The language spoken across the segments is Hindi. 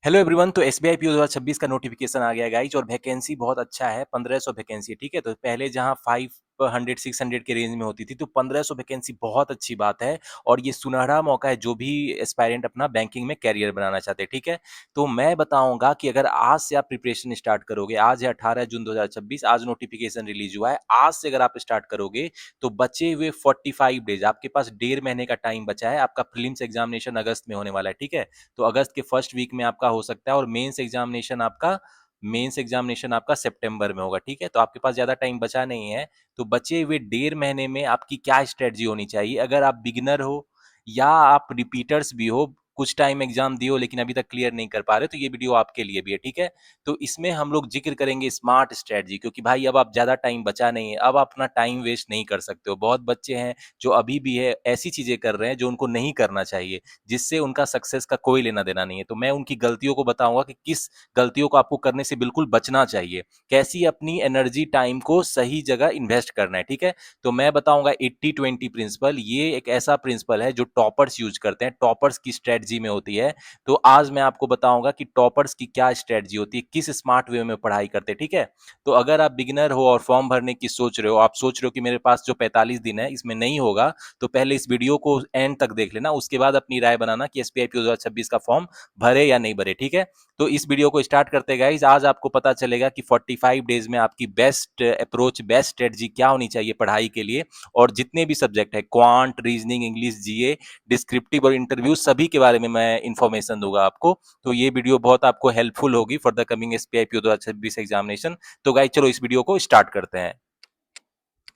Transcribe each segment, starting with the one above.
Hello everyone. तो एसबीआई पीओ 2026 का नोटिफिकेशन आ गया गाइज और वैकेंसी बहुत अच्छा है। 1500 वैकेंसी है। ठीक है, तो पहले जहां 500 600 के रेंज में होती थी, तो 1500 वैकेंसी बहुत अच्छी बात है। और ये सुनहरा मौका है जो भी एस्पायरेंट अपना बैंकिंग में कैरियर बनाना चाहते हैं। ठीक है, तो मैं बताऊंगा कि अगर आज से आप प्रिपरेशन स्टार्ट करोगे, आज है 18 जून 2026, आज नोटिफिकेशन रिलीज हुआ है, आज से अगर आप स्टार्ट करोगे तो बचे हुए 45 डेज आपके पास, 1.5 महीने का टाइम बचा है। आपका प्रीलिम्स एग्जामिनेशन अगस्त में होने वाला है। ठीक है, तो अगस्त के फर्स्ट वीक में आपका हो सकता है और मेंस एग्जामिनेशन आपका सितंबर में होगा। ठीक है, तो आपके पास ज्यादा टाइम बचा नहीं है। तो बचे हुए 1.5 महीने में आपकी क्या स्ट्रेटजी होनी चाहिए? अगर आप बिगिनर हो या आप रिपीटर्स भी हो, कुछ टाइम एग्जाम दिए हो लेकिन अभी तक क्लियर नहीं कर पा रहे, तो ये वीडियो आपके लिए भी है। ठीक है, तो इसमें हम लोग जिक्र करेंगे स्मार्ट स्ट्रेटजी, क्योंकि भाई अब आप ज्यादा टाइम बचा नहीं है, अब आप अपना टाइम वेस्ट नहीं कर सकते हो। बहुत बच्चे हैं जो अभी भी है ऐसी चीजें कर रहे हैं जो उनको नहीं करना चाहिए, जिससे उनका सक्सेस का कोई लेना देना नहीं है। तो मैं उनकी गलतियों को बताऊंगा कि किस गलतियों को आपको करने से बिल्कुल बचना चाहिए, कैसी अपनी एनर्जी टाइम को सही जगह इन्वेस्ट करना है। ठीक है, तो मैं बताऊंगा 80-20 प्रिंसिपल। ये एक ऐसा प्रिंसिपल है जो टॉपर्स यूज करते हैं, टॉपर्स की स्ट्रेटजी में होती है। तो आज मैं आपको बताऊंगा कि टॉपर्स की क्या स्ट्रेटजी होती है, किस स्मार्ट वे में पढ़ाई करते हैं। ठीक है, तो अगर आप बिगिनर हो और फॉर्म भरने की सोच रहे हो, आप सोच रहे हो कि मेरे पास जो 45 दिन है इसमें नहीं होगा, तो पहले इस वीडियो को एंड तक देख लेना, उसके बाद अपनी राय बनाना कि एसबीआई पी 2026 का फॉर्म भरे या नहीं भरे। ठीक है, तो इस वीडियो को स्टार्ट करते गाइस। आज आपको पता चलेगा कि 45 डेज में आपकी बेस्ट अप्रोच, बेस्ट स्ट्रेटजी क्या होनी चाहिए पढ़ाई के लिए। और जितने भी सब्जेक्ट है, क्वांट, रीजनिंग, इंग्लिश, जीए, डिस्क्रिप्टिव और इंटरव्यू, सभी के बारे में मैं इंफॉर्मेशन दूंगा आपको। तो ये वीडियो बहुत आपको हेल्पफुल होगी for the coming SBI P 2026 examination. तो गाइस चलो इस वीडियो को स्टार्ट करते हैं।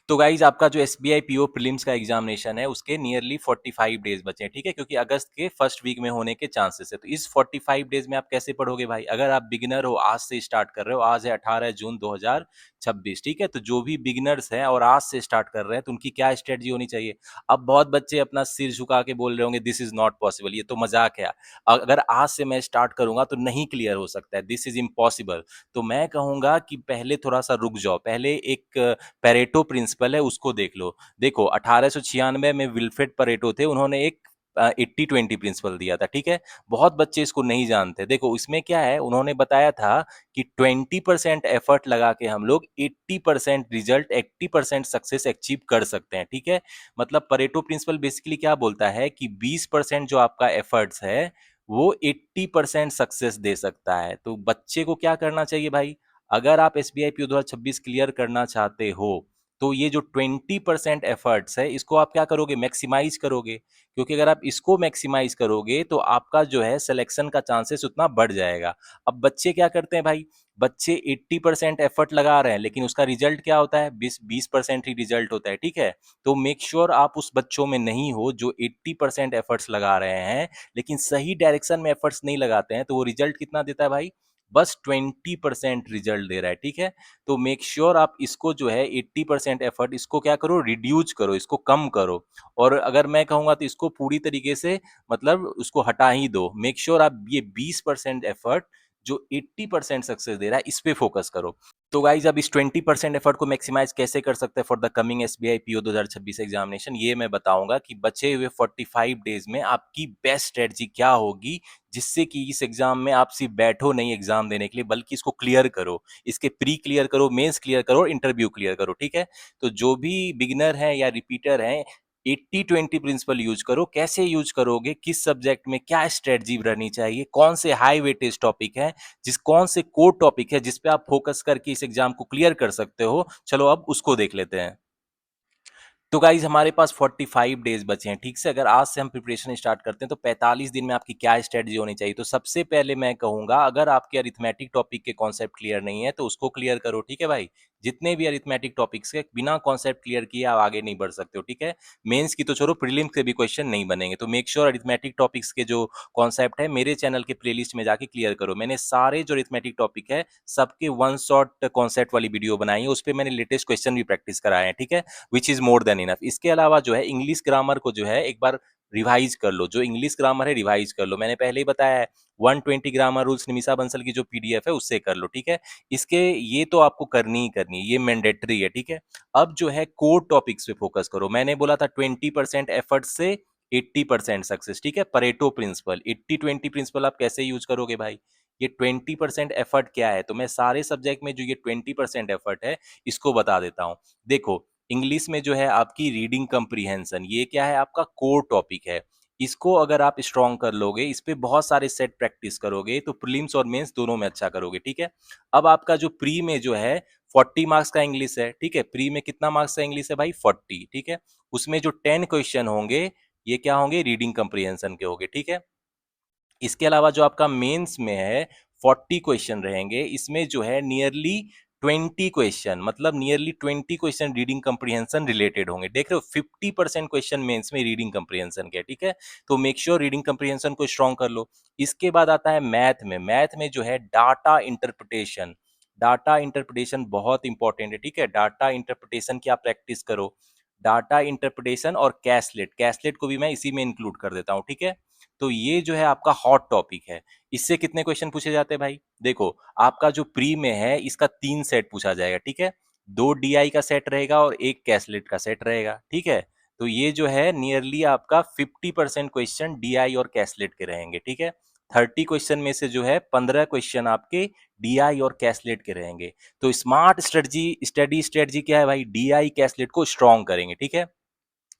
तो गाइज आपका जो एसबीआई पीओ प्रीलिम्स का एग्जामिनेशन है उसके नियरली 45 डेज बचे हैं। ठीक है, क्योंकि अगस्त के फर्स्ट वीक में होने के चांसेस है। तो इस 45 डेज में आप कैसे पढ़ोगे भाई? अगर आप बिगिनर हो, आज से स्टार्ट कर रहे हो, आज है 18 जून 2026। ठीक है, तो जो भी बिगिनर्स हैं और आज से स्टार्ट कर रहे हैं, तो उनकी क्या स्ट्रेटजी होनी चाहिए? अब बहुत बच्चे अपना सिर झुका के बोल रहे होंगे दिस इज नॉट पॉसिबल, ये तो मजाक है, अगर आज से मैं स्टार्ट करूंगा तो नहीं क्लियर हो सकता है, दिस इज इम्पॉसिबल। तो मैं कहूंगा कि पहले थोड़ा सा रुक जाओ, पहले एक पेरेटो प्रिंसिपल है उसको देख लो। देखो 1896 में विल्फ्रेड परेटो थे, उन्होंने एक 80-20 प्रिंसिपल दिया था। ठीक है, बहुत बच्चे इसको नहीं जानते। देखो इसमें क्या है, उन्होंने बताया था कि 20% एफर्ट लगा के हम लोग 80% रिजल्ट, 80% सक्सेस अचीव कर सकते हैं। ठीक है, मतलब परेटो प्रिंसिपल बेसिकली क्या बोलता है कि 20% जो आपका एफर्ट्स है वो 80% सक्सेस दे सकता है। तो बच्चे को क्या करना चाहिए भाई? अगर आप एसबीआई पी 2026 क्लियर करना चाहते हो, तो ये जो 20% एफर्ट्स है इसको आप क्या करोगे? मैक्सिमाइज करोगे, क्योंकि अगर आप इसको मैक्सिमाइज करोगे तो आपका जो है सिलेक्शन का चांसेस उतना बढ़ जाएगा। अब बच्चे क्या करते हैं भाई? बच्चे 80% एफर्ट लगा रहे हैं लेकिन उसका रिजल्ट क्या होता है? 20% ही रिजल्ट होता है। ठीक है, तो मेक श्योर आप उस बच्चों में नहीं हो जो 80% एफर्ट्स लगा रहे हैं लेकिन सही डायरेक्शन में एफर्ट्स नहीं लगाते हैं। तो वो रिजल्ट कितना देता है भाई? बस 20% रिजल्ट दे रहा है। ठीक है, तो मेक श्योर आप इसको जो है 80% एफर्ट, इसको क्या करो? रिड्यूस करो, इसको कम करो। और अगर मैं कहूंगा तो इसको पूरी तरीके से मतलब उसको हटा ही दो। मेक श्योर आप ये 20% एफर्ट जो 80% सक्सेस दे रहा है इस पे फोकस करो। तो गाइज अब इस 20% एफर्ट को मैक्सिमाइज कैसे कर सकते हैं for the coming SBI PO 2026 examination, ये मैं बताऊंगा कि बचे हुए 45 डेज में आपकी बेस्ट स्ट्रेटजी क्या होगी, जिससे कि इस एग्जाम में आप सिर्फ बैठो नहीं एग्जाम देने के लिए, बल्कि इसको क्लियर करो, इसके प्री क्लियर करो, मेंस क्लियर करो, इंटरव्यू क्लियर करो। ठीक है, तो जो भी बिगिनर है या रिपीटर है, 80-20 प्रिंसिपल यूज करो। कैसे यूज करोगे? किस सब्जेक्ट में क्या स्ट्रेटजी रहनी चाहिए? कौन से हाई वेटेज टॉपिक है, कौन से कोर टॉपिक है जिस पे आप फोकस करके इस एग्जाम को क्लियर कर सकते हो? चलो अब उसको देख लेते हैं। तो गाइज हमारे पास 45 डेज बचे हैं। ठीक से, अगर आज से हम प्रिपरेशन स्टार्ट करते हैं तो 45 दिन में आपकी क्या स्ट्रेटजी होनी चाहिए? तो सबसे पहले मैं कहूंगा, अगर आपके अरिथमेटिक टॉपिक के कॉन्सेप्ट क्लियर नहीं है तो उसको क्लियर करो। ठीक है भाई, जितने भी अरिथमेटिक टॉपिक्स के बिना कॉन्सेप्ट क्लियर किए आप आगे नहीं बढ़ सकते हो। ठीक है, मेंस की तो छोड़ो, प्रीलिम्स के भी क्वेश्चन नहीं बनेंगे। तो मेक श्योर अरिथमेटिक टॉपिक्स के जो कॉन्सेप्ट है मेरे चैनल के प्लेलिस्ट में जाके क्लियर करो। मैंने सारे जो अरिथमेटिक टॉपिक है सबके वन शॉट कॉन्सेप्ट वाली वीडियो बनाई है, उस पर मैंने लेटेस्ट क्वेश्चन भी प्रैक्टिस कराए हैं। ठीक है, विच इज मोर देन इनफ। इसके अलावा जो है इंग्लिश ग्रामर को जो है एक बार रिवाइज कर लो, जो इंग्लिश ग्रामर है रिवाइज कर लो। मैंने पहले ही बताया है 120 ग्रामर रूल्स निमिषा बंसल की जो पीडीएफ है उससे कर लो। ठीक है, इसके ये तो आपको करनी ही करनी है, ये मैंडेटरी है। ठीक है, अब जो है कोर टॉपिक्स पे फोकस करो। मैंने बोला था 20% एफर्ट से 80% सक्सेस। ठीक है, परेटो प्रिंसिपल, 80-20 प्रिंसिपल आप कैसे यूज करोगे भाई? ये 20% एफर्ट क्या है, तो मैं सारे सब्जेक्ट में जो ये 20% एफर्ट है इसको बता देता हूँ। देखो, इंग्लिश में जो है आपकी रीडिंग कम्प्रीहेंशन, ये क्या है, आपका कोर टॉपिक है। इसको अगर आप स्ट्रॉन्ग कर लोगे, इस पे बहुत सारे सेट प्रैक्टिस करोगे, तो प्रीलिम्स और मेंस दोनों में अच्छा करोगे, ठीक है। अब आपका जो प्री में जो है 40 मार्क्स का इंग्लिश है, ठीक है। प्री में कितना मार्क्स का इंग्लिश है भाई, 40, ठीक है। उसमें जो 10 क्वेश्चन होंगे ये क्या होंगे, रीडिंग कम्प्रीहेंशन के होंगे, ठीक है। इसके अलावा जो आपका मेंस में है 40 क्वेश्चन रहेंगे, इसमें जो है नियरली 20 क्वेश्चन, मतलब nearly 20 question reading comprehension related होंगे। देख रहे हो, 50% क्वेश्चन मेंस में रीडिंग कम्प्रीहेंशन के, ठीक है। तो मेक श्योर रीडिंग कम्प्रीहेंशन को स्ट्रॉन्ग कर लो। इसके बाद आता है मैथ में। मैथ में जो है डाटा इंटरप्रिटेशन, डाटा इंटरप्रिटेशन बहुत इंपॉर्टेंट है, ठीक है। डाटा इंटरप्रिटेशन की आप प्रैक्टिस करो। डाटा इंटरप्रिटेशन और कैसलेट, कैसलेट को भी मैं इसी में इंक्लूड कर देता हूँ, ठीक है। तो ये जो है आपका हॉट टॉपिक है। इससे कितने क्वेश्चन पूछे जाते हैं भाई, देखो आपका जो प्री में है इसका 3 सेट पूछा जाएगा, ठीक है। 2 डीआई का सेट रहेगा और 1 कैसलेट का सेट रहेगा, ठीक है। तो ये जो है नियरली आपका 50% क्वेश्चन डीआई और कैसलेट के रहेंगे, ठीक है। 30 क्वेश्चन में से जो है 15 क्वेश्चन आपके डीआई और कैसलेट के रहेंगे। तो स्मार्ट स्टडी स्ट्रेटजी क्या है भाई, डीआई कैसलेट को स्ट्रॉन्ग करेंगे, ठीक है।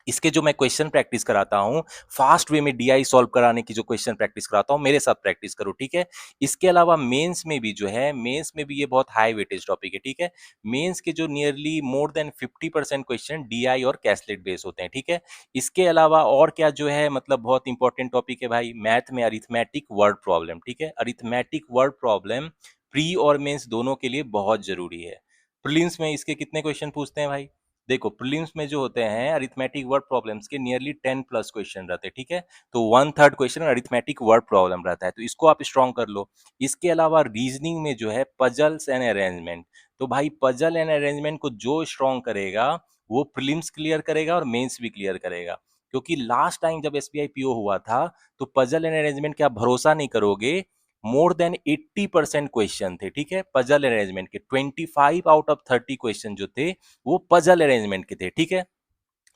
इसके जो मैं क्वेश्चन प्रैक्टिस कराता हूँ, फास्ट वे में डीआई सॉल्व कराने की जो क्वेश्चन प्रैक्टिस कराता हूँ, मेरे साथ प्रैक्टिस करो, ठीक है। इसके अलावा मेंस में भी जो है, मेंस में भी ये बहुत हाई वेटेज टॉपिक है, ठीक है। मेंस के जो नियरली मोर देन 50% क्वेश्चन डीआई और कैसलेट बेस होते हैं, ठीक है। इसके अलावा और क्या जो है, मतलब बहुत इंपॉर्टेंट टॉपिक है भाई, मैथ में अरिथमेटिक वर्ड प्रॉब्लम, ठीक है। अरिथमेटिक वर्ड प्रॉब्लम प्री और मेंस दोनों के लिए बहुत जरूरी है। प्रीलिम्स में इसके कितने क्वेश्चन पूछते हैं भाई, देखो प्रीलिम्स में जो होते हैं अरिथमेटिक वर्ड प्रॉब्लम्स के नियरली 10 प्लस क्वेश्चन रहते हैं, ठीक है। तो 1/3 क्वेश्चन अरिथमेटिक वर्ड प्रॉब्लम रहता है, तो इसको आप स्ट्रॉन्ग कर लो। इसके अलावा रीजनिंग में जो है पजल्स एंड अरेंजमेंट, तो भाई पजल एंड अरेंजमेंट को जो स्ट्रॉन्ग करेगा वो प्रीलिम्स क्लियर करेगा और मेंस भी क्लियर करेगा। क्योंकि लास्ट टाइम जब एसबीआई पीओ हुआ था तो पजल एंड अरेंजमेंट के आप भरोसा नहीं करोगे, मोर देन 80% क्वेश्चन थे, ठीक है। पजल अरेंजमेंट के 25 आउट ऑफ 30 क्वेश्चन जो थे वो पजल अरेंजमेंट के थे, ठीक है।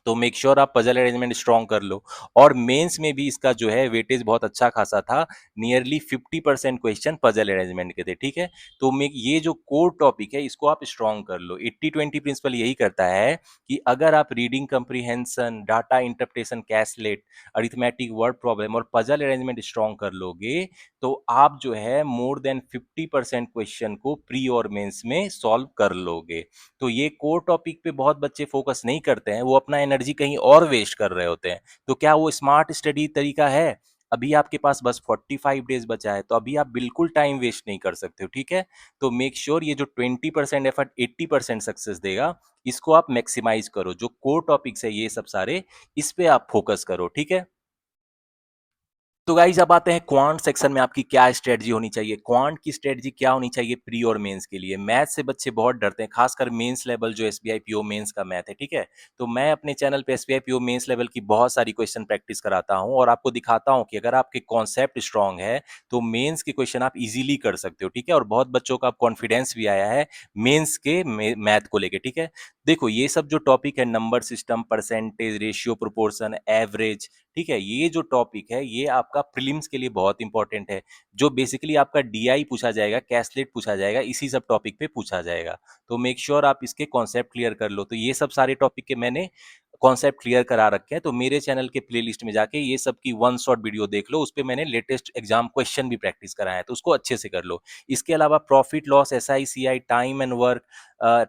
तो मेक श्योर आप पजल अरेंजमेंट स्ट्रॉन्ग कर लो। और मेंस में भी इसका जो है वेटेज बहुत अच्छा खासा था, नियरली 50% क्वेश्चन पजल अरेंजमेंट के थे, ठीक है। तो मेक ये जो कोर टॉपिक है इसको आप स्ट्रॉन्ग कर लो। 80-20 प्रिंसिपल यही करता है कि अगर आप reading comprehension, data interpretation, caselet, arithmetic word problem और पजल अरेंजमेंट स्ट्रॉन्ग कर लोगे तो आप जो है मोर देन 50% क्वेश्चन को प्री और मेंस में सॉल्व कर लोगे। तो ये कोर टॉपिक पे बहुत बच्चे फोकस नहीं करते हैं, वो अपना एनर्जी कहीं और वेस्ट कर रहे होते हैं। तो क्या वो स्मार्ट स्टडी तरीका है? अभी आपके पास बस 45 डेज बचा है, तो अभी आप बिल्कुल टाइम वेस्ट नहीं कर सकते हो, ठीक है। तो मेक श्योर ये जो 20% एफर्ट 80% सक्सेस देगा, इसको आप मैक्सिमाइज करो। जो कोर टॉपिक्स है ये सब सारे, इस पे आप फोकस करो, ठीक है। तो गाइज अब आते हैं क्वांट सेक्शन में आपकी क्या स्ट्रेटजी होनी चाहिए। क्वांट की स्ट्रेटजी क्या होनी चाहिए प्री और मेंस के लिए। मैथ से बच्चे बहुत डरते हैं, खासकर मेंस लेवल जो एसबीआई पीओ मेंस का मैथ है, ठीक है। तो मैं अपने चैनल पे एसबीआई पीओ मेंस लेवल की बहुत सारी क्वेश्चन प्रैक्टिस कराता हूं और आपको दिखाता हूं कि अगर आपके कॉन्सेप्ट स्ट्रांग है तो मेंस के क्वेश्चन आप इजीली कर सकते हो, ठीक है। और बहुत बच्चों का कॉन्फिडेंस भी आया है मेंस के मैथ को लेके, ठीक है। देखो ये सब जो टॉपिक है, number system, percentage, ratio, proportion, average, ठीक है, ये जो टॉपिक है ये आपका प्रीलिम्स के लिए बहुत इंपॉर्टेंट है। जो बेसिकली आपका डीआई पूछा जाएगा, कैसलेट पूछा जाएगा, इसी सब टॉपिक पे पूछा जाएगा। तो मेक श्योर आप इसके कॉन्सेप्ट क्लियर कर लो। तो ये सब सारे टॉपिक के मैंने कॉन्सेप्ट क्लियर करा रखे हैं, तो मेरे चैनल के प्लेलिस्ट में जाके ये सब की वन शॉट वीडियो देख लो, उस पे मैंने लेटेस्ट एग्जाम क्वेश्चन भी प्रैक्टिस कराए हैं, तो उसको अच्छे से कर लो। इसके अलावा profit loss, SICI, time and work,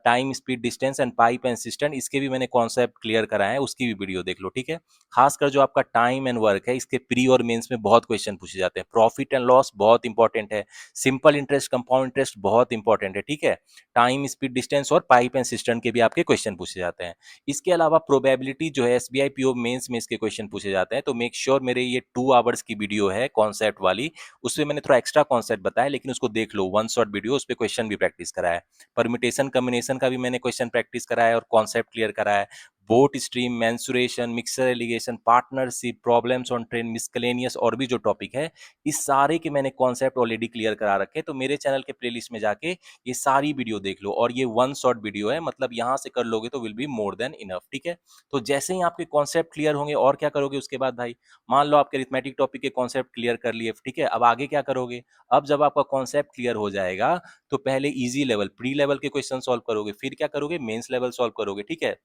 time speed distance and pipe and system, इसके भी मैंने कॉन्सेप्ट क्लियर कराए हैं, उसकी भी वीडियो देख लो, ठीक है। खासकर जो आपका टाइम एंड वर्क है, इसके प्री और मेंस में बहुत क्वेश्चन पूछे जाते हैं। प्रॉफिट एंड लॉस बहुत इंपॉर्टेंट है। सिंपल इंटरेस्ट, कंपाउंड इंटरेस्ट बहुत इंपॉर्टेंट है, ठीक है। टाइम स्पीड डिस्टेंस और पाइप एंड सिस्टम के भी आपके क्वेश्चन पूछे जाते हैं। इसके अलावा प्रोबेबिलिटी जो है एसबीआई पीओ मेंस में इसके क्वेश्चन पूछे जाते हैं। तो मेक श्योर मेरे ये 2 आवर्स की वीडियो है कॉन्सेप्ट वाली, उसमें मैंने थोड़ा एक्स्ट्रा कॉन्सेप्ट बताया, लेकिन उसको देख लो, वन शॉट वीडियो, उस पर क्वेश्चन भी प्रैक्टिस कराया है। परमिटेशन कम्बिनेशन का भी मैंने क्वेश्चन प्रैक्टिस कराया है और कॉन्सेप्ट क्लियर कराया है। Boat stream, mensuration, mixture alligation, partnership, problems on train, miscellaneous और भी जो टॉपिक है, इस सारे के मैंने कॉन्सेप्ट ऑलरेडी क्लियर करा रखे हैं। तो मेरे चैनल के प्लेलिस्ट में जाके ये सारी वीडियो देख लो, और ये वन शॉट वीडियो है, मतलब यहाँ से कर लोगे तो will be more than enough, ठीक है। तो जैसे ही आपके कॉन्सेप्ट क्लियर होंगे, और क्या करोगे उसके बाद भाई, मान लो आपके अरिथमेटिक टॉपिक के कॉन्सेप्ट क्लियर कर लिए, ठीक है, अब आगे क्या करोगे? अब जब आपका कॉन्सेप्ट क्लियर हो जाएगा, तो पहले इजी लेवल, प्री लेवल के क्वेश्चन सॉल्व करोगे, फिर क्या करोगे? मेंस लेवल सॉल्व करोगे, ठीक है।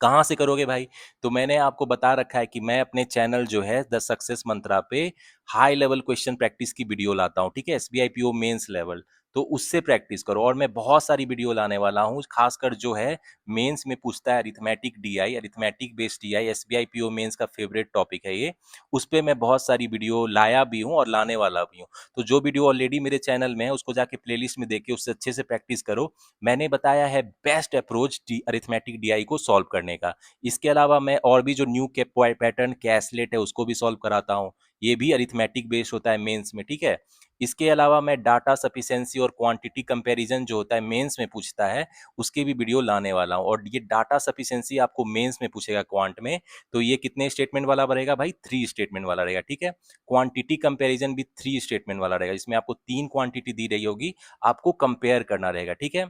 कहाँ से करोगे भाई? तो मैंने आपको बता रखा है कि मैं अपने चैनल जो है द सक्सेस मंत्रा पे हाई लेवल क्वेश्चन प्रैक्टिस की वीडियो लाता हूँ, ठीक है? एसबीआई पीओ मेंस लेवल, तो उससे प्रैक्टिस करो। और मैं बहुत सारी वीडियो लाने वाला हूँ, खासकर जो है मेंस में पूछता है arithmetic DI, arithmetic based DI, SBI PO mains का फेवरेट टॉपिक है ये। उस पे मैं बहुत सारी वीडियो लाया भी हूँ और लाने वाला भी हूँ। तो जो वीडियो ऑलरेडी मेरे चैनल में है, उसको जाके प्लेलिस्ट में देख के उससे अच्छे से प्रैक्टिस करो। मैंने बताया है बेस्ट अप्रोच अरिथमेटिक डीआई को सॉल्व करने का। इसके अलावा मैं और भी जो न्यू के पैटर्न कैसलेट है उसको भी सॉल्व कराता हूँ। ये भी अरिथमेटिक बेस्ड होता है मेंस में, ठीक है। इसके अलावा मैं डाटा सफिशिएंसी और क्वांटिटी कंपैरिजन जो होता है मेंस में पूछता है, उसकी भी वीडियो लाने वाला हूँ। और ये डाटा सफिशिएंसी आपको मेंस में पूछेगा क्वांट में, तो ये कितने स्टेटमेंट वाला रहेगा भाई? 3 स्टेटमेंट वाला रहेगा, ठीक है। क्वांटिटी कंपैरिजन भी 3 स्टेटमेंट वाला रहेगा, इसमें आपको 3 क्वांटिटी दी रही होगी, आपको कंपेयर करना रहेगा, ठीक है।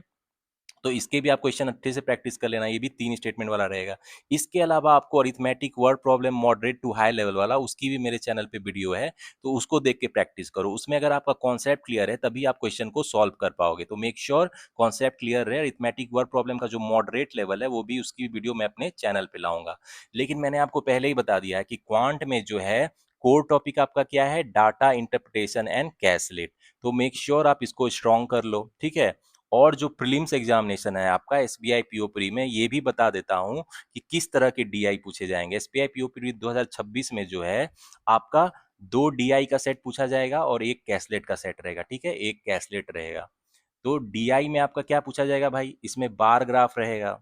तो इसके भी आप क्वेश्चन अच्छे से प्रैक्टिस कर लेना, ये भी 3 स्टेटमेंट वाला रहेगा। इसके अलावा आपको arithmetic word problem moderate to high level वाला, उसकी भी मेरे चैनल पे वीडियो है, तो उसको देख के प्रैक्टिस करो। उसमें अगर आपका कॉन्सेप्ट क्लियर है, तभी आप क्वेश्चन को सॉल्व कर पाओगे। तो मेक श्योर कॉन्सेप्ट क्लियर रहे। अरिथमेटिक वर्ड प्रॉब्लम का जो मॉडरेट लेवल है, वो भी उसकी वीडियो मैं अपने चैनल पे लाऊंगा। लेकिन मैंने आपको पहले ही बता दिया है कि क्वांट में जो है कोर टॉपिक आपका क्या है? Data interpretation and caselet. तो मेक श्योर आप इसको स्ट्रॉन्ग कर लो, ठीक है। और जो प्रीलिम्स एग्जामिनेशन है आपका एसबीआई पीओ प्री में, ये भी बता देता हूं कि किस तरह के डीआई पूछे जाएंगे। एसबीआई पीओ प्री 2026 में जो है आपका 2 डीआई का सेट पूछा जाएगा और एक कैसलेट का सेट रहेगा, ठीक है, एक कैसलेट रहेगा। तो डीआई में आपका क्या पूछा जाएगा भाई? इसमें बार ग्राफ रहेगा,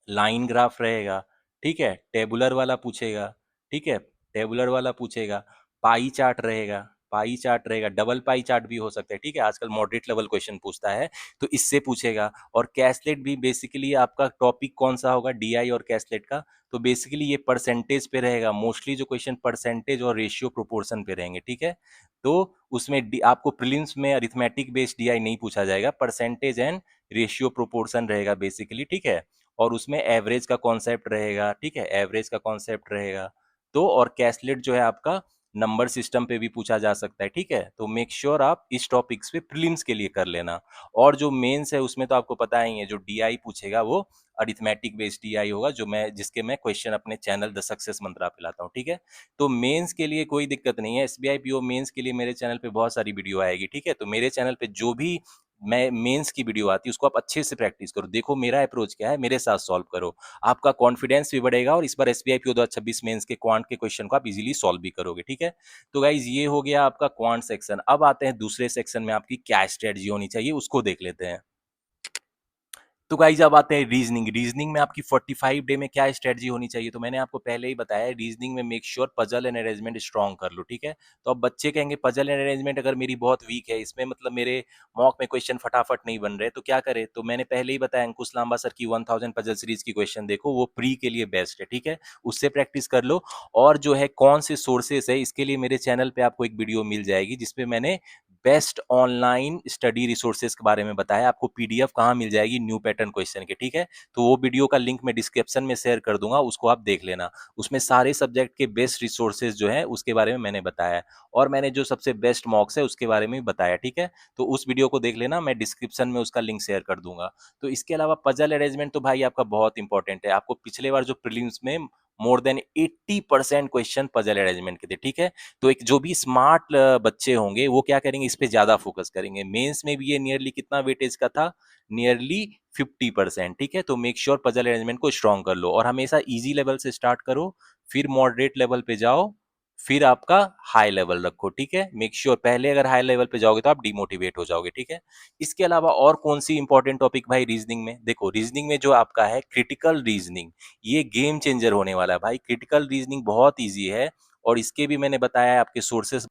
लाइन ग्राफ रहेगा, ठीक है, टेबुलर वाला पूछेगा, ठीक है, टेबुलर वाला पूछेगा, पाई चार्ट रहेगा, पाई चार्ट रहेगा, डबल पाई चार्ट भी हो सकता है, ठीक है, आजकल मॉडरेट लेवल क्वेश्चन पूछता है, तो इससे पूछेगा। और कैसलेट भी बेसिकली आपका टॉपिक कौन सा होगा डीआई और कैसलेट का? तो बेसिकली ये परसेंटेज पे रहेगा, मोस्टली जो क्वेश्चन परसेंटेज और रेशियो प्रोपोर्शन पे रहेंगे, ठीक है। तो उसमें आपको प्रीलिम्स में अरिथमेटिक बेस्ड डीआई नहीं पूछा जाएगा, परसेंटेज एंड रेशियो प्रोपोर्शन रहेगा बेसिकली, ठीक है। और उसमें एवरेज का कॉन्सेप्ट रहेगा, ठीक है, एवरेज का कॉन्सेप्ट रहेगा। तो और कैसलेट जो है आपका नंबर सिस्टम पे भी पूछा जा सकता है, ठीक है। तो मेक श्योर आप इस टॉपिक्स पे प्रीलिम्स के लिए कर लेना। और जो मेंस है उसमें तो आपको पता ही है, जो डीआई पूछेगा वो अरिथमेटिक बेस्ड डीआई होगा, जो मैं जिसके मैं क्वेश्चन अपने चैनल द सक्सेस मंत्रा पे लाता हूँ, ठीक है। तो मेंस के लिए कोई दिक्कत नहीं है, एसबीआई पीओ मेंस के लिए मेरे चैनल पे बहुत सारी वीडियो आएगी, ठीक है। तो मेरे चैनल पे जो भी मैं मेंस की वीडियो आती है उसको आप अच्छे से प्रैक्टिस करो, देखो मेरा अप्रोच क्या है, मेरे साथ सॉल्व करो। आपका कॉन्फिडेंस भी बढ़ेगा और इस बार एसबीआई पीओ 2026 मेंस के क्वांट के क्वेश्चन को आप इजीली सॉल्व भी करोगे, ठीक है। तो गाइज ये हो गया आपका क्वांट सेक्शन। अब आते हैं दूसरे सेक्शन में, आपकी क्या स्ट्रेटजी होनी चाहिए उसको देख लेते हैं। तो गाइज अब आते हैं रीजनिंग। रीजनिंग में आपकी 45 डे में क्या स्ट्रेटजी होनी चाहिए? तो मैंने आपको पहले ही बताया है, रीजनिंग में make sure puzzle and arrangement strong कर लो, ठीक है। तो अब बच्चे कहेंगे पजल एंड अरेंजमेंट अगर मेरी बहुत वीक है, इसमें मतलब मेरे मॉक में क्वेश्चन फटाफट नहीं बन रहे, तो क्या करें? तो मैंने पहले ही बताया, अंकुश लांबा सर की 1000 पजल सीरीज की क्वेश्चन देखो, वो प्री के लिए बेस्ट है, ठीक है, उससे प्रैक्टिस कर लो। और जो है कौन से सोर्सेस है, इसके लिए मेरे चैनल पे आपको एक वीडियो मिल जाएगी जिसपे मैंने बेस्ट ऑनलाइन स्टडी रिसोर्सेज के बारे में बताया। आपको पीडीएफ कहाँ मिल जाएगी? न्यू पैटर्न क्वेश्चन के, ठीक है। तो वो वीडियो का लिंक मैं डिस्क्रिप्शन में शेयर कर दूंगा, उसको आप देख लेना। उसमें सारे सब्जेक्ट के बेस्ट रिसोर्सेज जो है उसके बारे में मैंने बताया है, और मैंने जो सबसे बेस्ट मॉक्स है उसके बारे में भी बताया, ठीक है। तो उस वीडियो को देख लेना, मैं डिस्क्रिप्शन में उसका लिंक शेयर कर दूंगा। तो इसके अलावा पजल अरेंजमेंट तो भाई आपका बहुत इंपॉर्टेंट है। आपको पिछले बार जो प्रीलिम्स में more than 80% question puzzle arrangement के थे, ठीक है। तो एक जो भी स्मार्ट बच्चे होंगे वो क्या करेंगे? इस पे ज्यादा फोकस करेंगे। मेंस में भी ये नियरली कितना वेटेज का था? नियरली 50%, ठीक है। तो मेक श्योर पजल अरेंजमेंट को स्ट्रॉन्ग कर लो, और हमेशा इजी लेवल से स्टार्ट करो, फिर मॉडरेट लेवल पे जाओ, फिर आपका हाई लेवल रखो, ठीक है। मेक श्योर पहले अगर हाई लेवल पे जाओगे तो आप डिमोटिवेट हो जाओगे, ठीक है। इसके अलावा और कौन सी इंपॉर्टेंट टॉपिक भाई रीजनिंग में? देखो रीजनिंग में जो आपका है क्रिटिकल रीजनिंग, ये गेम चेंजर होने वाला है भाई। क्रिटिकल रीजनिंग बहुत ईजी है, और इसके भी मैंने बताया है आपके सोर्सेस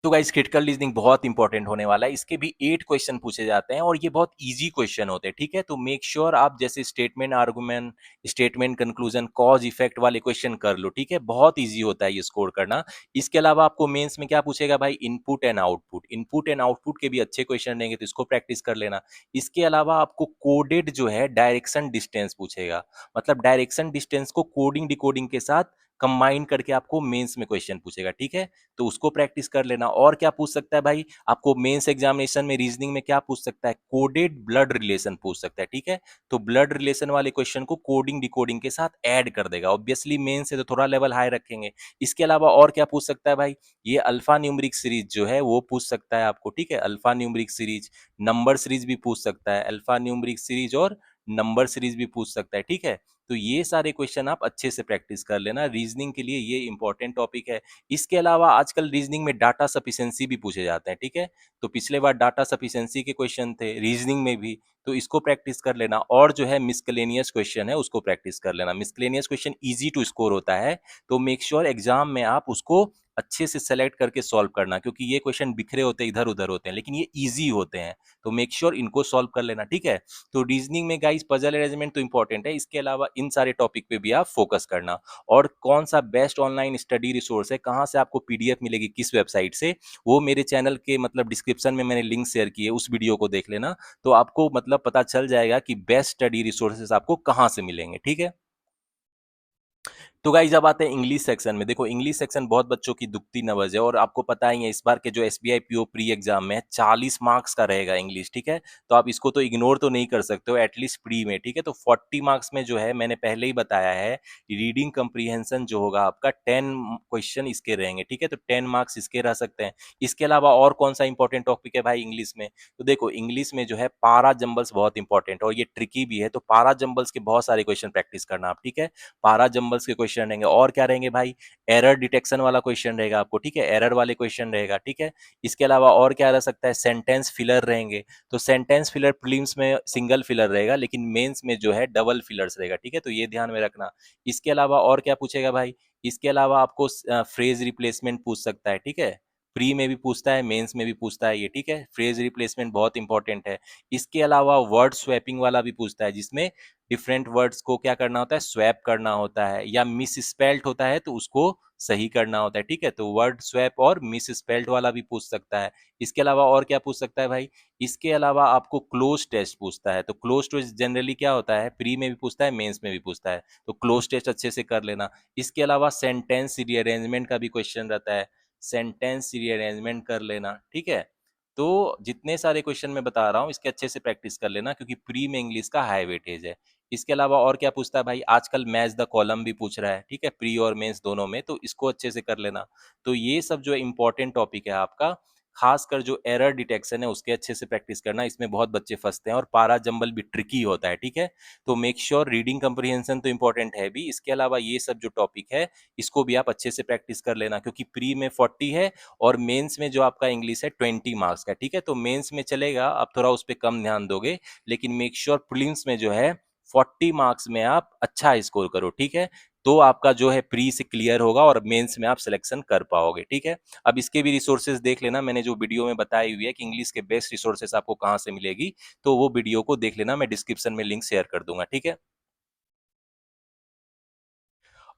तो गाइस क्रिटिकल रीजनिंग बहुत इंपॉर्टेंट होने वाला है। इसके भी 8 क्वेश्चन पूछे जाते हैं और ये बहुत इजी क्वेश्चन होते हैं, ठीक है? तो मेक श्योर आप जैसे statement argument, statement conclusion, cause effect वाले क्वेश्चन कर लो, ठीक है? बहुत इजी होता है ये स्कोर करना। इसके अलावा आपको मेंस में क्या पूछेगा भाई? Input and output. Input and output के भी अच्छे क्वेश्चन रहेंगे, तो इसको प्रैक्टिस कर लेना। इसके अलावा आपको कोडेड जो है डायरेक्शन डिस्टेंस पूछेगा। मतलब डायरेक्शन डिस्टेंस को कोडिंग डिकोडिंग के साथ कंबाइन करके आपको मेंस में क्वेश्चन पूछेगा, ठीक है? तो उसको प्रैक्टिस कर लेना। और क्या पूछ सकता है भाई? आपको मेंस एग्जामिनेशन में रीजनिंग में क्या पूछ सकता है? कोडेड ब्लड रिलेशन पूछ सकता है, ठीक है? तो ब्लड रिलेशन वाले क्वेश्चन को कोडिंग डिकोडिंग के साथ ऐड कर देगा। ऑब्वियसली मेंस से तो थोड़ा लेवल हाई रखेंगे। इसके अलावा और क्या पूछ सकता है भाई? ये अल्फा न्यूमेरिक सीरीज जो है वो पूछ सकता है आपको, ठीक है? Alpha numeric series, number series भी पूछ सकता है। अल्फा न्यूमेरिक सीरीज और नंबर सीरीज भी पूछ सकता है, ठीक है? तो ये सारे क्वेश्चन आप अच्छे से प्रैक्टिस कर लेना। रीजनिंग के लिए ये इंपॉर्टेंट टॉपिक है। इसके अलावा आजकल रीजनिंग में डाटा सफिशिएंसी भी पूछे जाते हैं, ठीक है? तो पिछले बार डाटा सफिशिएंसी के क्वेश्चन थे रीजनिंग में भी, तो इसको प्रैक्टिस कर लेना। और जो है मिसलेनियस क्वेश्चन है उसको प्रैक्टिस कर लेना। Miscellaneous question easy to score होता है, तो मेक श्योर एग्जाम में आप उसको अच्छे से सेलेक्ट करके सॉल्व करना, क्योंकि ये क्वेश्चन बिखरे होते हैं, इधर उधर होते हैं, लेकिन ये इजी होते हैं। तो मेक श्योर इनको सॉल्व कर लेना, ठीक है? तो रीजनिंग में गाइस पजल अरेंजमेंट तो इंपॉर्टेंट है, इसके अलावा इन सारे टॉपिक पे भी आप फोकस करना। और कौन सा बेस्ट ऑनलाइन स्टडी रिसोर्स है, कहाँ से आपको पीडीएफ मिलेगी, किस वेबसाइट से, वो मेरे चैनल के मतलब डिस्क्रिप्शन में मैंने लिंक शेयर की है, उस वीडियो को देख लेना। तो आपको मतलब पता चल जाएगा कि बेस्ट स्टडी रिसोर्सेज आपको कहाँ से मिलेंगे, ठीक है? तो गाइस अब आते हैं इंग्लिश सेक्शन में। देखो इंग्लिश सेक्शन बहुत बच्चों की दुखती नब्ज है, और आपको पता ही है इस बार के जो एसबीआई पीओ प्री एग्जाम में है 40 मार्क्स का रहेगा इंग्लिश, ठीक है? तो आप इसको तो इग्नोर तो नहीं कर सकते हो एटलीस्ट प्री में, ठीक है? तो 40 मार्क्स में जो है मैंने पहले ही बताया है, रीडिंग कंप्रीहेंशन जो होगा आपका 10 क्वेश्चन इसके रहेंगे, ठीक है? तो 10 मार्क्स इसके रह सकते हैं। इसके अलावा और कौन सा इंपॉर्टेंट टॉपिक है भाई इंग्लिश में? तो देखो इंग्लिश में जो है पारा जंबल्स बहुत इंपॉर्टेंट है और ये ट्रिकी भी है, तो पारा जंबल्स के बहुत सारे क्वेश्चन प्रैक्टिस करना आप, ठीक है? पारा जंबल्स के क्वेश्चन रहेंगे। और क्या रहेंगे भाई? एरर डिटेक्शन वाला क्वेश्चन रहेगा आपको, ठीक है? एरर वाले क्वेश्चन रहेगा, ठीक है? इसके अलावा और क्या रह सकता है? सेंटेंस फिलर रहेंगे। तो सेंटेंस फिलर प्रीलिम्स में सिंगल फिलर रहेगा, लेकिन मेंस में जो है डबल फिलर्स रहेगा, ठीक है? तो ये ध्यान में रखना। इसके अलावा और क्या पूछेगा भाई? इसके अलावा आपको फ्रेज रिप्लेसमेंट पूछ सकता है, ठीक है? प्री में भी पूछता है, मेंस में भी पूछता है ये, ठीक है? फ्रेज रिप्लेसमेंट बहुत इंपॉर्टेंट है। इसके अलावा वर्ड स्वैपिंग वाला भी पूछता है, जिसमें डिफरेंट वर्ड्स को क्या करना होता है? स्वैप करना होता है, या मिस स्पेल्ट होता है तो उसको सही करना होता है, ठीक है? तो वर्ड स्वैप और मिस स्पेल्ट वाला भी पूछ सकता है। इसके अलावा और क्या पूछ सकता है भाई? इसके अलावा आपको क्लोज टेस्ट पूछता है। तो क्लोज टेस्ट जनरली क्या होता है? प्री में भी पूछता है, मेंस में भी पूछता है, तो क्लोज टेस्ट अच्छे से कर लेना। इसके अलावा सेंटेंस रीअरेंजमेंट का भी क्वेश्चन रहता है, सेंटेंस रीअरेंजमेंट कर लेना, ठीक है? तो जितने सारे क्वेश्चन मैं बता रहा हूँ इसके अच्छे से प्रैक्टिस कर लेना, क्योंकि प्री में इंग्लिश का हाई वेटेज है। इसके अलावा और क्या पूछता है भाई? आजकल मैच द कॉलम भी पूछ रहा है, ठीक है? प्री और मेंस दोनों में, तो इसको अच्छे से कर लेना। तो ये सब जो इम्पोर्टेंट टॉपिक है आपका, खासकर जो एरर डिटेक्शन है उसके अच्छे से प्रैक्टिस करना। इसमें बहुत बच्चे फंसते हैं और पारा जंबल भी ट्रिकी होता है, ठीक है? तो मेक श्योर रीडिंग कंप्रीहेंशन तो इंपॉर्टेंट है भी, इसके अलावा ये सब जो टॉपिक है इसको भी आप अच्छे से प्रैक्टिस कर लेना, क्योंकि प्री में 40 है और मेंस में जो आपका इंग्लिश है 20 मार्क्स का, ठीक है? तो मेंस में चलेगा, आप थोड़ा उस पर कम ध्यान दोगे, लेकिन मेक श्योर प्रीलिम्स में जो है 40 मार्क्स में आप अच्छा स्कोर करो, ठीक है? तो आपका जो है प्री से क्लियर होगा और मेंस में आप सिलेक्शन कर पाओगे, ठीक है? अब इसके भी रिसोर्सेज देख लेना, मैंने जो वीडियो में बताई हुई है कि इंग्लिश के बेस्ट रिसोर्सेज आपको कहाँ से मिलेगी, तो वो वीडियो को देख लेना, मैं डिस्क्रिप्शन में लिंक शेयर कर दूंगा, ठीक है?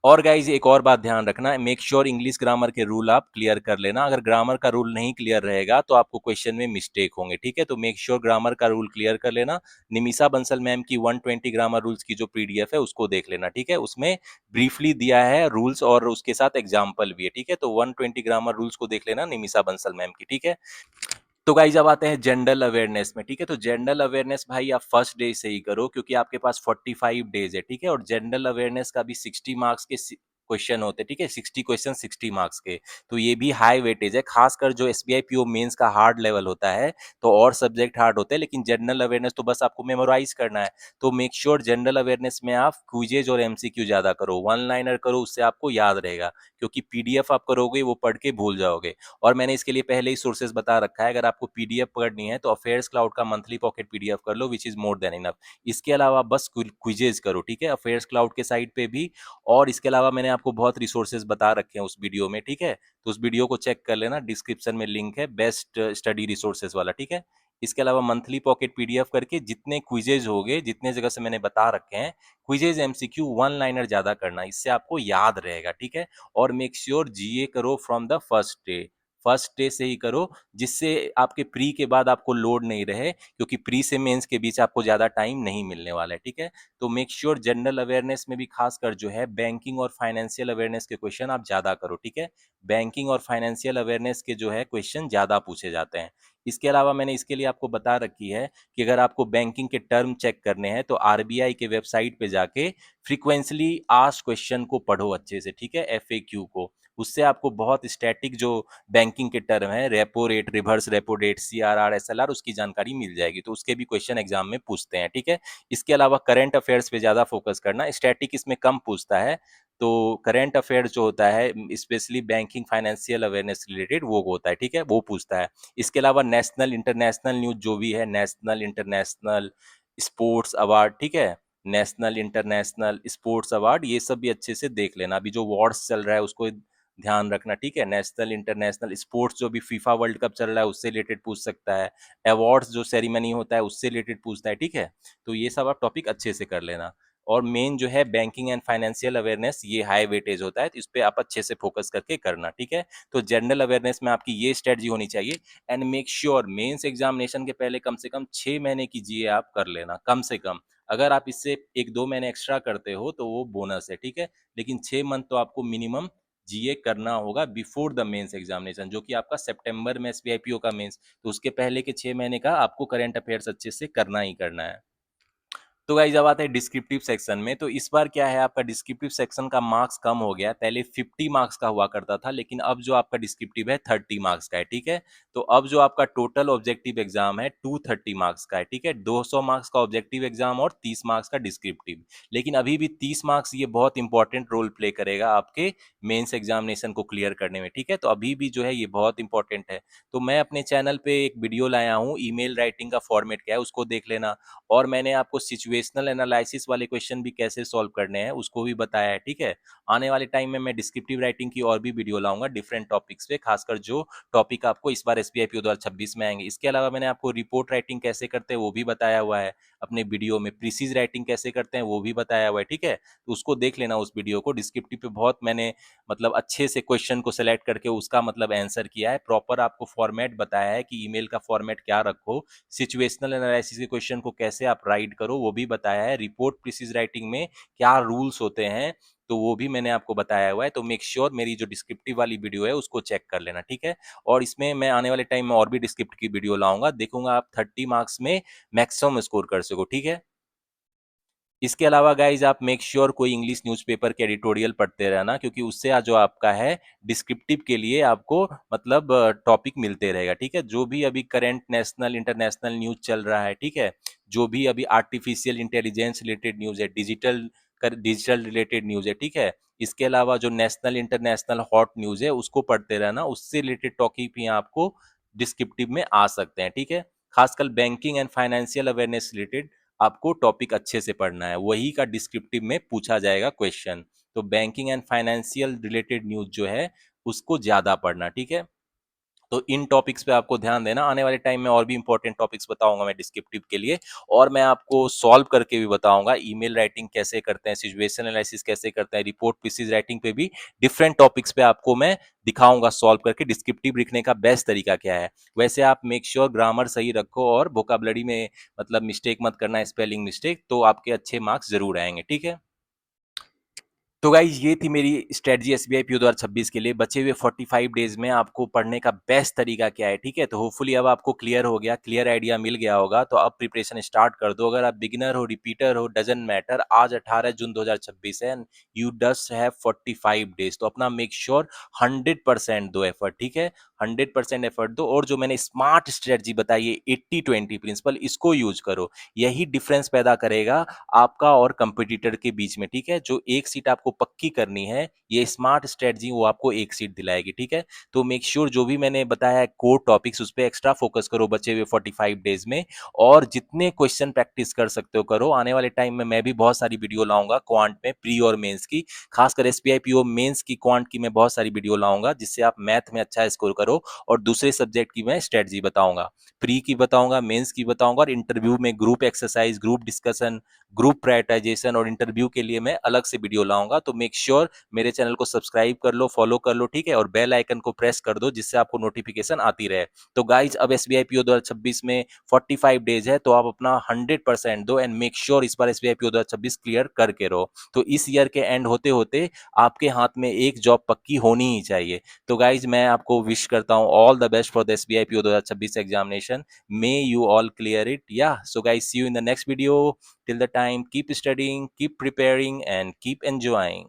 और गाइज एक और बात ध्यान रखना, मेक श्योर इंग्लिश ग्रामर के रूल आप क्लियर कर लेना। अगर ग्रामर का रूल नहीं क्लियर रहेगा तो आपको क्वेश्चन में मिस्टेक होंगे, ठीक है? तो मेक श्योर ग्रामर का रूल क्लियर कर लेना। निमिषा बंसल मैम की 120 ग्रामर रूल्स की जो पीडीएफ है उसको देख लेना, ठीक है? उसमें ब्रीफली दिया है रूल्स और उसके साथ एग्जाम्पल भी है, ठीक है? तो 120 ग्रामर रूल्स को देख लेना निमिषा बंसल मैम की, ठीक है? तो गाइज अब आते हैं जनरल अवेयरनेस में, ठीक है? तो जनरल अवेयरनेस भाई आप फर्स्ट डे से ही करो, क्योंकि आपके पास 45 डेज है, ठीक है? और जनरल अवेयरनेस का भी 60 मार्क्स के क्वेश्चन होते हैं, ठीक है? 60 क्वेश्चन 60 मार्क्स के, तो ये भी हाई वेटेज है। खासकर जो एसबीआई पीओ मेंस का हार्ड लेवल होता है, तो और सब्जेक्ट हार्ड होते हैं, लेकिन जनरल अवेयरनेस तो बस आपको मेमोराइज करना है। तो मेक श्योर जनरल अवेयरनेस में आप क्विजेज और एमसीक्यू ज्यादा करो, वन लाइनर करो, उससे आपको याद रहेगा, क्योंकि पीडीएफ आप करोगे वो पढ़ के भूल जाओगे। और मैंने इसके लिए पहले ही सोर्सेज बता रखा है, अगर आपको पीडीएफ पढ़नी है तो अफेयर्स क्लाउड का मंथली पॉकेट पीडीएफ कर लो, which is more than enough. इसके अलावा बस क्विजेज करो, ठीक है? अफेयर्स क्लाउड के साइट पे भी। और इसके अलावा मैंने आपको बहुत रिसोर्सेज बता रखे हैं उस वीडियो में, ठीक है? तो उस वीडियो को चेक कर लेना, डिस्क्रिप्शन में लिंक है बेस्ट स्टडी रिसोर्सेज वाला, ठीक है? इसके अलावा मंथली पॉकेट पीडीएफ करके जितने क्विजेज हो गए, जितने जगह से मैंने बता रखे हैं, क्विजेज एमसीक्यू वन लाइनर ज़्यादा करना, इससे आपको याद रहेगा, ठीक है? और मेक श्योर जीए करो फ्रॉम द फर्स्ट डे से ही करो, जिससे आपके प्री के बाद आपको लोड नहीं रहे, क्योंकि प्री से मेंस के बीच आपको ज़्यादा टाइम नहीं मिलने वाला है, ठीक है? तो मेक श्योर जनरल अवेयरनेस में भी खासकर जो है बैंकिंग और फाइनेंशियल अवेयरनेस के क्वेश्चन आप ज़्यादा करो, ठीक है? बैंकिंग और फाइनेंशियल अवेयरनेस के जो है क्वेश्चन ज़्यादा पूछे जाते हैं। इसके अलावा मैंने इसके लिए आपको बता रखी है कि अगर आपको बैंकिंग के टर्म चेक करने हैं तो आरबीआई के वेबसाइट पे जाके फ्रीक्वेंटली आस्क्ड क्वेश्चन को पढ़ो अच्छे से, ठीक है? एफएक्यू को, उससे आपको बहुत स्टैटिक जो बैंकिंग के टर्म है, repo rate, reverse repo rate, CRR, SLR, उसकी जानकारी मिल जाएगी, तो उसके भी क्वेश्चन एग्जाम में पूछते हैं, ठीक है? इसके अलावा करंट अफेयर्स पे ज़्यादा फोकस करना, स्टैटिक इसमें कम पूछता है, तो करंट अफेयर जो होता है specially banking financial awareness related वो होता है, ठीक है? वो पूछता है। इसके अलावा नेशनल इंटरनेशनल न्यूज जो भी है, नेशनल इंटरनेशनल स्पोर्ट्स अवार्ड, ठीक है? नेशनल इंटरनेशनल स्पोर्ट्स अवार्ड, ये सब भी अच्छे से देख लेना, अभी जो वॉर्स चल रहा है उसको ध्यान रखना, ठीक है? नेशनल इंटरनेशनल स्पोर्ट्स जो भी फीफा वर्ल्ड कप चल रहा है उससे रिलेटेड पूछ सकता है, अवार्ड्स जो सेरेमनी होता है उससे रिलेटेड पूछता है, ठीक है? तो ये सब आप टॉपिक अच्छे से कर लेना। और मेन जो है बैंकिंग एंड फाइनेंशियल अवेयरनेस, ये हाई वेटेज होता है, तो इस पे आप अच्छे से फोकस करके करना, ठीक है? तो जनरल अवेयरनेस में आपकी ये स्ट्रेटजी होनी चाहिए। And make sure mains examination के पहले कम से कम 6 महीने की जीए आप कर लेना, कम से कम। अगर आप इससे 1-2 महीने एक्स्ट्रा करते हो तो वो बोनस है, ठीक है? लेकिन 6 मंथ तो आपको मिनिमम जीए करना होगा बिफोर द मेंस एग्जामिनेशन, जो कि आपका सितंबर में एसबीआईपीओ का मेंस, तो उसके पहले के 6 महीने का आपको करंट अफेयर्स अच्छे से करना ही करना है। तो गाइस अब आते हैं डिस्क्रिप्टिव सेक्शन में। तो इस बार क्या है, आपका डिस्क्रिप्टिव सेक्शन का मार्क्स कम हो गया, पहले 50 मार्क्स का हुआ करता था, लेकिन अब जो आपका डिस्क्रिप्टिव है 30 मार्क्स का है, ठीक है? तो अब जो आपका टोटल ऑब्जेक्टिव एग्जाम है 230 मार्क्स का है, ठीक है? 200 मार्क्स का ऑब्जेक्टिव एग्जाम और 30 मार्क्स का डिस्क्रिप्टिव। लेकिन अभी भी 30 मार्क्स ये बहुत इंपॉर्टेंट रोल प्ले करेगा आपके मेंस एग्जामिनेशन को क्लियर करने में, ठीक है? तो अभी भी जो है ये बहुत इंपॉर्टेंट है। तो मैं अपने चैनल पे एक वीडियो लाया हूँ, ईमेल राइटिंग का फॉर्मेट क्या है उसको देख लेना, और मैंने आपको सिचुएशनल एनालिसिस वाले क्वेश्चन भी कैसे सॉल्व करने हैं उसको भी बताया है, ठीक है? आने वाले टाइम में मैं डिस्क्रिप्टिव राइटिंग की और भी वीडियो लाऊंगा डिफरेंट टॉपिक्स पे, खासकर जो टॉपिक आपको इस बार एसबीआईपीओ 2026 में आएंगे। इसके अलावा मैंने आपको रिपोर्ट राइटिंग कैसे करते हैं वो भी बताया हुआ है अपने वीडियो में, प्रीसीज राइटिंग कैसे करते हैं वो भी बताया हुआ है, ठीक है? तो उसको देख लेना उस वीडियो को, डिस्क्रिप्टिव पे बहुत मैंने मतलब अच्छे से क्वेश्चन को सिलेक्ट करके उसका मतलब आंसर किया है, प्रॉपर आपको फॉर्मेट बताया है कि ईमेल का फॉर्मेट क्या रखो, सिचुएशनल एनालिसिस के क्वेश्चन को कैसे आप राइट करो वो भी बताया है, रिपोर्ट प्रीसिज राइटिंग में क्या रूल्स होते हैं तो वो भी मैंने आपको बताया हुआ है। तो मेक श्योर मेरी जो डिस्क्रिप्टिव वाली वीडियो है उसको चेक कर लेना, ठीक है? और इसमें मैं आने वाले टाइम में और भी डिस्क्रिप्टिव की वीडियो लाऊंगा, देखूंगा आप 30 मार्क्स में मैक्सिमम स्कोर कर सको, ठीक है? इसके अलावा गाइज आप मेक श्योर कोई इंग्लिश न्यूज़पेपर के एडिटोरियल पढ़ते रहना, क्योंकि उससे जो आपका है डिस्क्रिप्टिव के लिए आपको मतलब टॉपिक मिलते रहेगा, ठीक है? जो भी अभी करंट नेशनल इंटरनेशनल न्यूज चल रहा है, ठीक है? जो भी अभी आर्टिफिशियल इंटेलिजेंस रिलेटेड न्यूज है, डिजिटल रिलेटेड न्यूज है, ठीक है? इसके अलावा जो नेशनल इंटरनेशनल हॉट न्यूज है उसको पढ़ते रहना, उससे रिलेटेड टॉपिक भी आपको डिस्क्रिप्टिव में आ सकते हैं, ठीक है? खासकर banking and financial awareness related आपको टॉपिक अच्छे से पढ़ना है, वही का डिस्क्रिप्टिव में पूछा जाएगा क्वेश्चन। तो banking and financial related news जो है उसको ज्यादा पढ़ना, ठीक है? तो इन टॉपिक्स पे आपको ध्यान देना, आने वाले टाइम में और भी इंपॉर्टेंट टॉपिक्स बताऊंगा मैं डिस्क्रिप्टिव के लिए, और मैं आपको सॉल्व करके भी बताऊंगा ईमेल राइटिंग कैसे करते हैं, सिचुएशन एनालिसिस कैसे करते हैं, रिपोर्ट पीसीज राइटिंग पे भी डिफरेंट टॉपिक्स पे आपको मैं दिखाऊंगा सॉल्व करके डिस्क्रिप्टिव लिखने का बेस्ट तरीका क्या है। वैसे आप मेक श्योर ग्रामर सही रखो और वोकाबलरी में मतलब मिस्टेक मत करना, स्पेलिंग मिस्टेक, तो आपके अच्छे मार्क्स जरूर आएंगे, ठीक है? तो गाइज ये थी मेरी स्ट्रेटजी एसबीआई पीओ 2026 के लिए। बचे हुए 45 डेज में आपको पढ़ने का बेस्ट तरीका क्या है, ठीक है? तो होपफुली अब आपको क्लियर हो गया, क्लियर आइडिया मिल गया होगा, तो अब प्रिपरेशन स्टार्ट कर दो। अगर आप बिगिनर हो, रिपीटर हो, डजंट मैटर, आज 18 जून 2026 है, यू जस्ट हैव 45 डेज, तो अपना मेक श्योर 100% दो एफर्ट, ठीक है? 100% एफर्ट दो और जो मैंने स्मार्ट स्ट्रेटजी बताई है 80-20 प्रिंसिपल, इसको यूज करो। यही डिफरेंस पैदा करेगा आपका और कंपटीटर के बीच में, ठीक है। जो एक सीट आपको पक्की करनी है, ये स्मार्ट स्ट्रेटजी वो आपको एक सीट दिलाएगी, ठीक है। तो मेक श्योर जो भी मैंने बताया है कोर टॉपिक्स, उस पर एक्स्ट्रा फोकस करो बचे हुए 45 डेज में, और जितने क्वेश्चन प्रैक्टिस कर सकते हो करो। आने वाले टाइम में मैं भी बहुत सारी वीडियो लाऊंगा क्वांट में, प्री और मेंस की, खासकर एसबीआई पीओ मेंस की क्वांट की मैं बहुत सारी वीडियो लाऊंगा, जिससे आप मैथ में अच्छा स्कोर करो। और दूसरे सब्जेक्ट की मैं स्ट्रेटजी बताऊंगा, प्री की बताऊंगा, मेंस की बताऊंगा, और इंटरव्यू में group exercise, group discussion, group prioritisation और इंटरव्यू के लिए मैं अलग से वीडियो लाऊंगा। तो मेक श्योर मेरे चैनल को सब्सक्राइब कर लो, फॉलो कर लो, ठीक है, और बेल आइकन को प्रेस कर दो जिससे आपको नोटिफिकेशन आती रहे। तो गाइज अब एसबीआई पीओ 2026 में 45 डेज है, तो आप अपना 100% दो एंड मेक श्योर इस बार एसबीआई पीओ 2026 क्लियर करके रहो। तो इस ईयर के एंड होते होते आपके हाथ में एक जॉब पक्की होनी ही चाहिए। तो गाइज मैं आपको विश करता हूँ all the best for the SBI PO 2026 examination. May you all clear it. Yeah. So guys, see you in the next video. Till the time, keep studying, keep preparing, and keep enjoying.